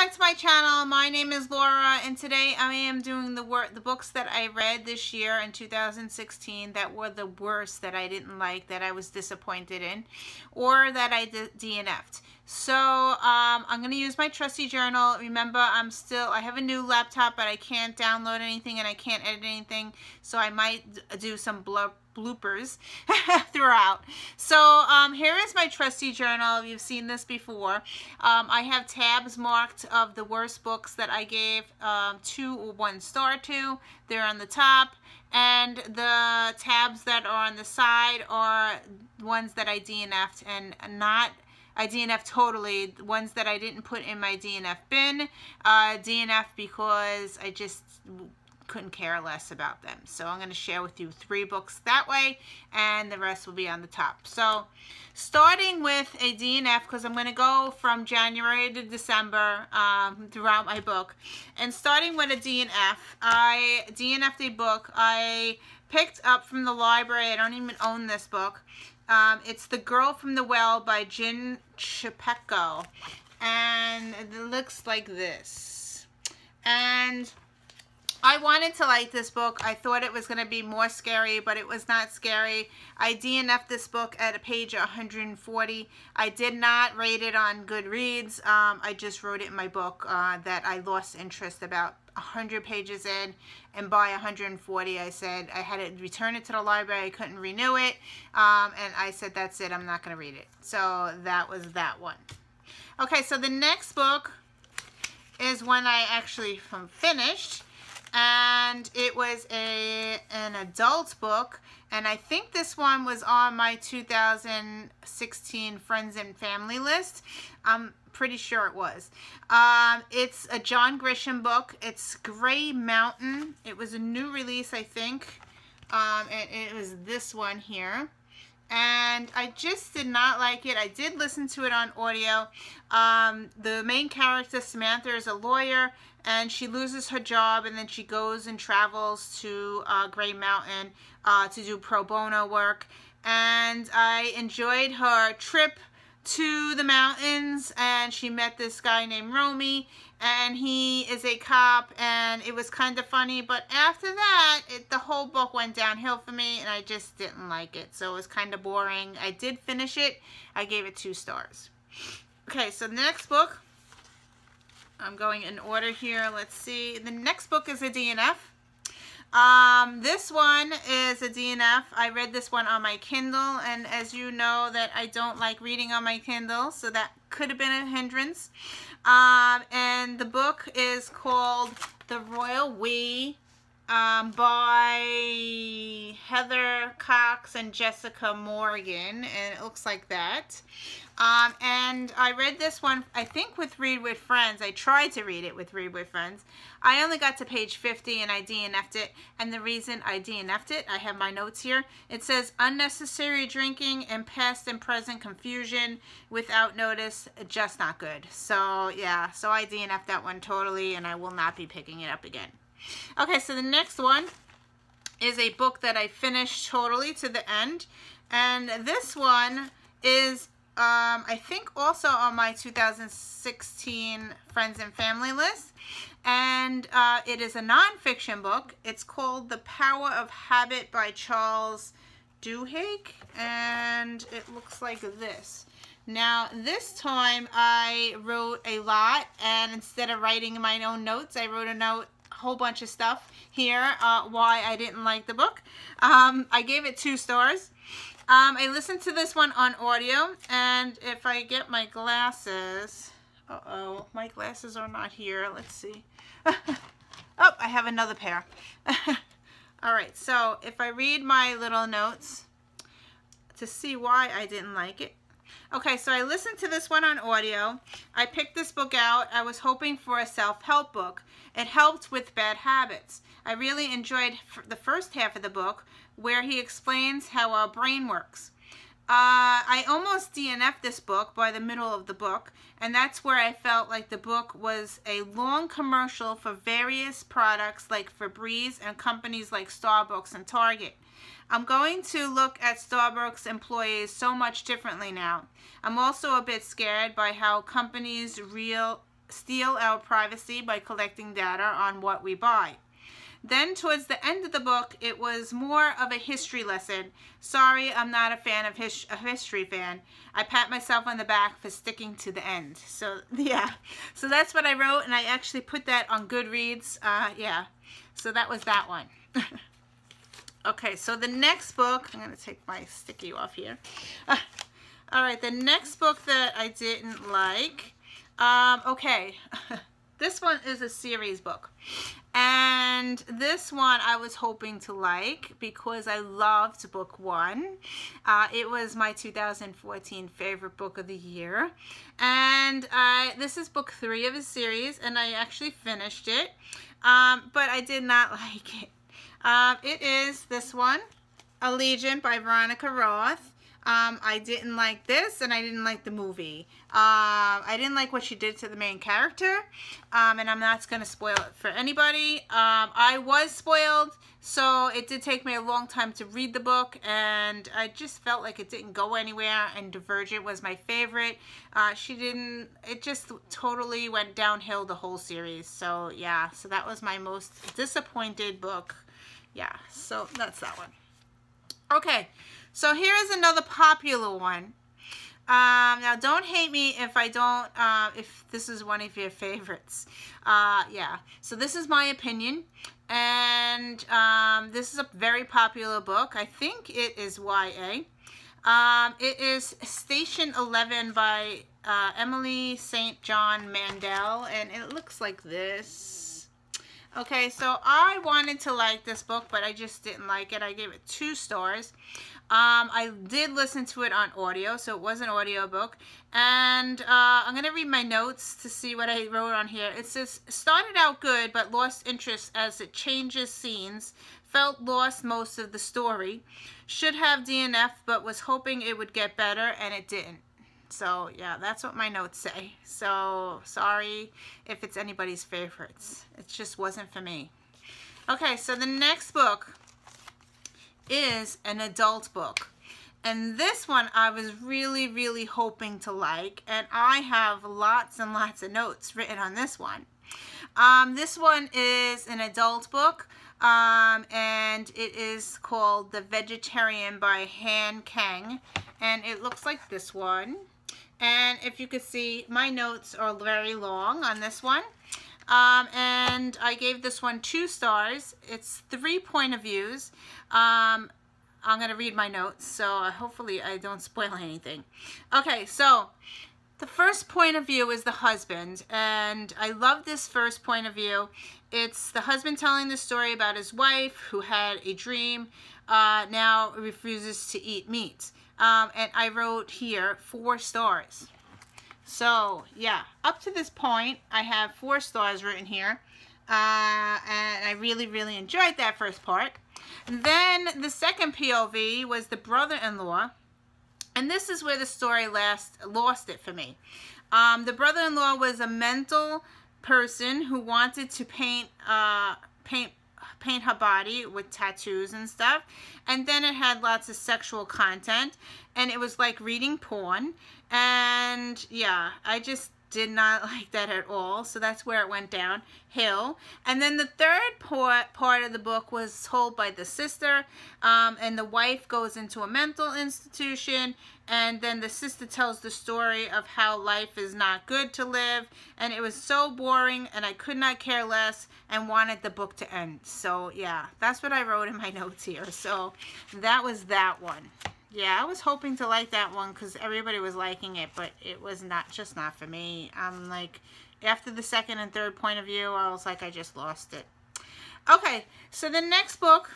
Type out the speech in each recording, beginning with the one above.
back to my channel. My name is Laura, and today I am doing the books that I read this year in 2016 that were the worst, that I didn't like, that I was disappointed in, or that I DNF'd. So I'm going to use my trusty journal. Remember, I have a new laptop, but I can't download anything and I can't edit anything, so I might do some bloopers throughout. So here is my trusty journal. You've seen this before. I have tabs marked of the worst books that I gave 2 or 1 star to. They're on the top, and the tabs that are on the side are ones that I DNF'd, and I DNF'd totally. The ones that I didn't put in my DNF bin, DNF because I just couldn't care less about them. So I'm going to share with you 3 books that way, and the rest will be on the top. So starting with a DNF, because I'm going to go from January to December throughout my book, and starting with a DNF, I DNF'd a book I picked up from the library. I don't even own this book. It's The Girl from the Well by Jen Chapeko, and it looks like this. And I wanted to like this book. I thought it was going to be more scary, but it was not scary. I DNF'd this book at a page 140. I did not rate it on Goodreads. I just wrote it in my book that I lost interest about 100 pages in, and by 140 I said I had to return it to the library. I couldn't renew it, and I said that's it, I'm not going to read it. So that was that one. Okay, so the next book is one I actually finished, and it was an adult book, and I think this one was on my 2016 Friends and Family list. I'm pretty sure it was. It's a John Grisham book. It's Gray Mountain. It was a new release, I think, and it was this one here. And I just did not like it. I did listen to it on audio. The main character, Samantha, is a lawyer, and she loses her job, and then she goes and travels to Gray Mountain to do pro bono work. And I enjoyed her trip to the mountains, and she met this guy named Romy, and he is a cop, and it was kind of funny. But after that, the whole book went downhill for me, and I just didn't like it, so it was kind of boring. I did finish it. I gave it 2 stars. Okay, so the next book, I'm going in order here. Let's see. The next book is a DNF. This one is a DNF. I read this one on my Kindle, and as you know that I don't like reading on my Kindle, so that could have been a hindrance. And the book is called The Royal We by Heather Cox and Jessica Morgan, and it looks like that. And I read this one, I think, with Read With Friends. I tried to read it with Read With Friends. I only got to page 50 and I DNF'd it. And the reason I DNF'd it, I have my notes here. It says unnecessary drinking and past and present confusion without notice, just not good. So yeah, so I DNF'd that one totally, and I will not be picking it up again. Okay, so the next one is a book that I finished totally to the end. And this one is I think also on my 2016 Friends and Family list, and it is a nonfiction book. It's called The Power of Habit by Charles Duhigg, and it looks like this. Now this time I wrote a lot, and instead of writing my own notes, I wrote a whole bunch of stuff here why I didn't like the book. I gave it 2 stars. I listened to this one on audio, and if I get my glasses, my glasses are not here. Let's see. Oh, I have another pair. All right, so if I read my little notes to see why I didn't like it. Okay, so I listened to this one on audio. I picked this book out. I was hoping for a self-help book. It helped with bad habits. I really enjoyed the first half of the book, where he explains how our brain works. I almost DNF'd this book by the middle of the book, and that's where I felt like the book was a long commercial for various products like Febreze and companies like Starbucks and Target. I'm going to look at Starbucks employees so much differently now. I'm also a bit scared by how companies' real steal our privacy by collecting data on what we buy. Then towards the end of the book, it was more of a history lesson. Sorry, I'm not a fan of a history fan. I pat myself on the back for sticking to the end. So yeah, so that's what I wrote, and I actually put that on Goodreads. Yeah, so that was that one. Okay, so the next book, I'm going to take my sticky off here. All right, the next book that I didn't like, okay, this one is a series book. And this one I was hoping to like because I loved book 1. It was my 2014 favorite book of the year. And this is book 3 of a series, and I actually finished it, but I did not like it. It is this one, Alle Legion by Veronica Roth. I didn't like this, and I didn't like the movie. I didn't like what she did to the main character, and I'm not going to spoil it for anybody. I was spoiled, so it did take me a long time to read the book, and I just felt like it didn't go anywhere, and Divergent was my favorite. It just totally went downhill, the whole series. So yeah, so that was my most disappointed book. Yeah, so that's that one. Okay, so here's another popular one. Now, don't hate me if I don't, if this is one of your favorites. Yeah, so this is my opinion, and this is a very popular book. I think it is YA. It is Station 11 by Emily St. John Mandel, and it looks like this. Okay, so I wanted to like this book, but I just didn't like it. I gave it 2 stars. I did listen to it on audio, so it was an audio book. And I'm going to read my notes to see what I wrote on here. It says, started out good, but lost interest as it changes scenes. Felt lost most of the story. Should have DNF, but was hoping it would get better, and it didn't. So yeah, that's what my notes say. So sorry if it's anybody's favorites. It just wasn't for me. Okay, so the next book is an adult book. And this one I was really, really hoping to like. And I have lots and lots of notes written on this one. This one is an adult book. And it is called The Vegetarian by Han Kang. And it looks like this one. And if you could see, my notes are very long on this one. And I gave this one 2 stars. It's 3 point of views. I'm going to read my notes, so hopefully I don't spoil anything. Okay, so the first point of view is the husband. And I love this first point of view. It's the husband telling the story about his wife who had a dream, now refuses to eat meat. And I wrote here 4 stars. So yeah, up to this point, I have 4 stars written here. And I really, really enjoyed that first part. And then the second POV was the brother-in-law. And this is where the story lost it for me. The brother-in-law was a mental person who wanted to paint her body with tattoos and stuff, and then it had lots of sexual content, and it was like reading porn. And yeah, I just did not like that at all. So that's where it went downhill. And then the third part of the book was told by the sister, and the wife goes into a mental institution, and then the sister tells the story of how life is not good to live, and it was so boring, and I could not care less and wanted the book to end. So yeah, that's what I wrote in my notes here. So that was that one. Yeah, I was hoping to like that one because everybody was liking it, but it was just not for me. Like, after the second and third point of view, I was like, I just lost it. Okay, so the next book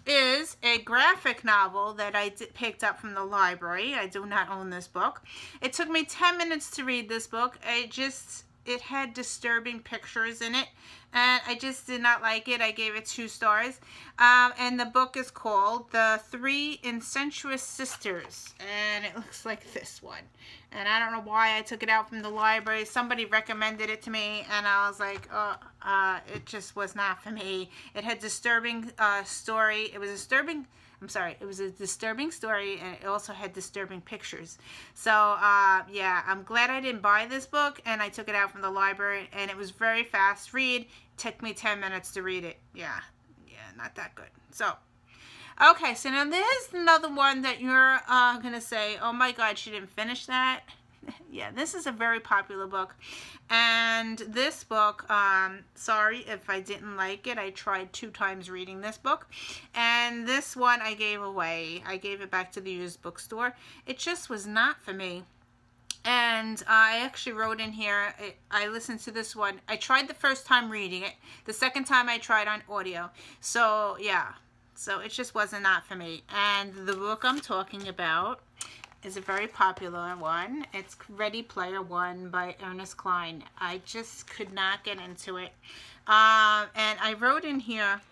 is a graphic novel that I picked up from the library. I do not own this book. It took me 10 minutes to read this book. It had disturbing pictures in it, and I just did not like it. I gave it 2 stars. And the book is called The 3 Incentuous Sisters, and it looks like this one. And I don't know why I took it out from the library. Somebody recommended it to me, and I was like, it just was not for me. It had disturbing story. It was a I'm sorry, it was a disturbing story, and it also had disturbing pictures. So yeah, I'm glad I didn't buy this book, and I took it out from the library, and it was very fast read. It took me 10 minutes to read it. Yeah, not that good. So okay, so now there's another one that you're gonna say, oh my god, she didn't finish that. Yeah, this is a very popular book, and this book, sorry if I didn't like it. I tried 2 times reading this book, and this one I gave away. I gave it back to the used bookstore. It just was not for me. And I actually wrote in here, I listened to this one. I tried the first time reading it. The second time I tried on audio. So yeah, so it just wasn't not for me. And the book I'm talking about is a very popular one. It's Ready Player One by Ernest Cline. I just could not get into it. And I wrote in here,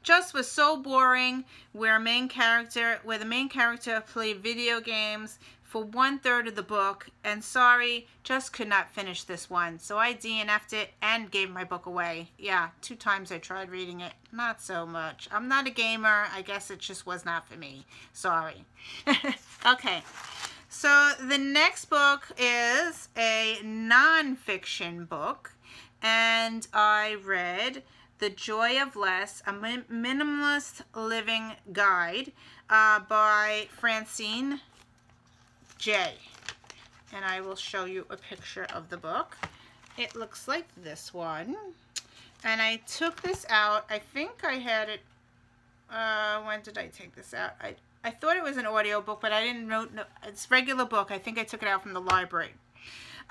just was so boring, where the main character played video games for 1/3 of the book, and sorry, just could not finish this one. So I DNF'd it and gave my book away. Yeah, 2 times I tried reading it. Not so much. I'm not a gamer. I guess it just was not for me. Sorry. Okay. So the next book is a non-fiction book, and I read The Joy of Less, a Minimalist Living Guide by Francine J. And I will show you a picture of the book. It looks like this one. And I took this out. I think I had it, when did I take this out? I thought it was an audio book, but I didn't know. No, it's a regular book. I think I took it out from the library.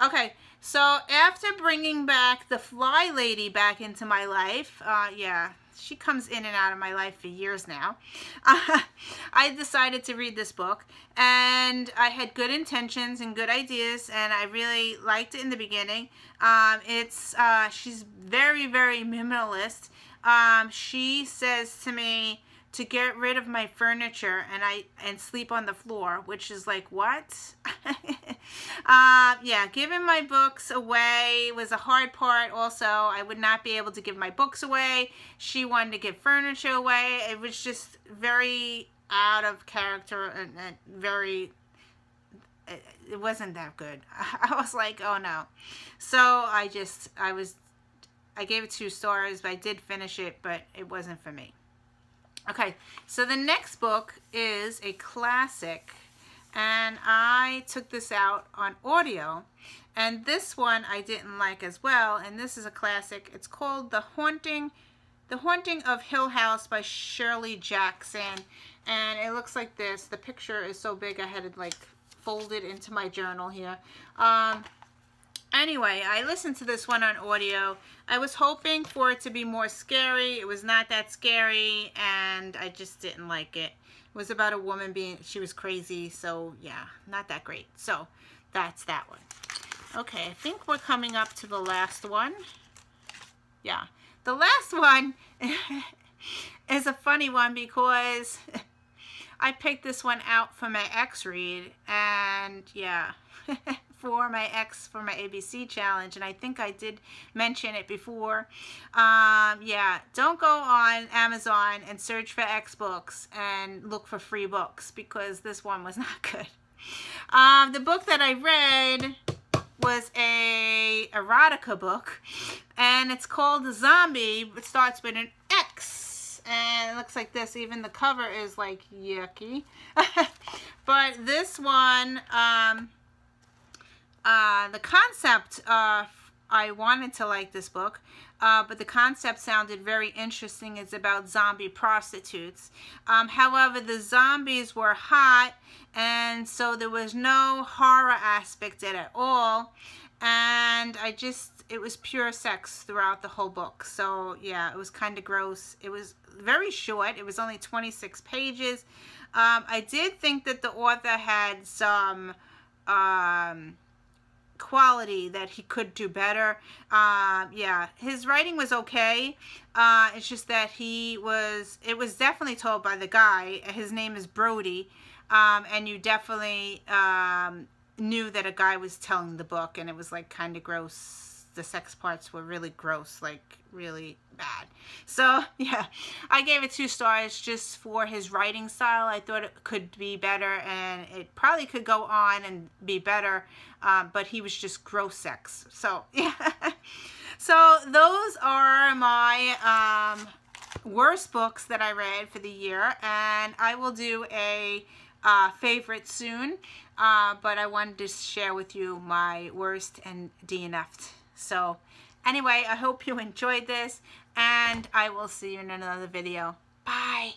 Okay, so after bringing back the Fly Lady back into my life, yeah, she comes in and out of my life for years now. I decided to read this book, and I had good intentions and good ideas, and I really liked it in the beginning. She's very, very minimalist. She says to me to get rid of my furniture and sleep on the floor, which is like, what? Yeah, giving my books away was a hard part. Also, I would not be able to give my books away. She wanted to give furniture away. It was just very out of character, and very, it wasn't that good. I was like, oh no. So I gave it 2 stars, but I did finish it, but it wasn't for me. Okay, so the next book is a classic, and I took this out on audio, and this one I didn't like as well, and this is a classic. It's called The Haunting of Hill House by Shirley Jackson, and it looks like this. The picture is so big I had it like folded into my journal here. Anyway, I listened to this one on audio. I was hoping for it to be more scary. It was not that scary, and I just didn't like it. It was about a woman she was crazy, so yeah, not that great. So that's that one. Okay, I think we're coming up to the last one. Yeah, the last one is a funny one because I picked this one out for my ex read, and yeah. for my ABC challenge, and I think I did mention it before. Yeah, don't go on Amazon and search for X books and look for free books, because this one was not good. The book that I read was a erotica book, and it's called Zombie. It starts with an X, and it looks like this. Even the cover is like yucky. But this one, the concept, I wanted to like this book, but the concept sounded very interesting. It's about zombie prostitutes. However, the zombies were hot, and so there was no horror aspect in it at all. And it was pure sex throughout the whole book. So yeah, it was kind of gross. It was very short. It was only 26 pages. I did think that the author had some quality that he could do better. Yeah, his writing was okay. It's just that it was definitely told by the guy. His name is Brody, and you definitely knew that a guy was telling the book, and it was like kind of gross the sex parts were really gross, like really bad. So yeah, I gave it 2 stars just for his writing style. I thought it could be better, and it probably could go on and be better, but he was just gross sex. So yeah. So those are my worst books that I read for the year, and I will do a favorite soon, but I wanted to share with you my worst and DNF'd. So anyway, I hope you enjoyed this, and I will see you in another video. Bye.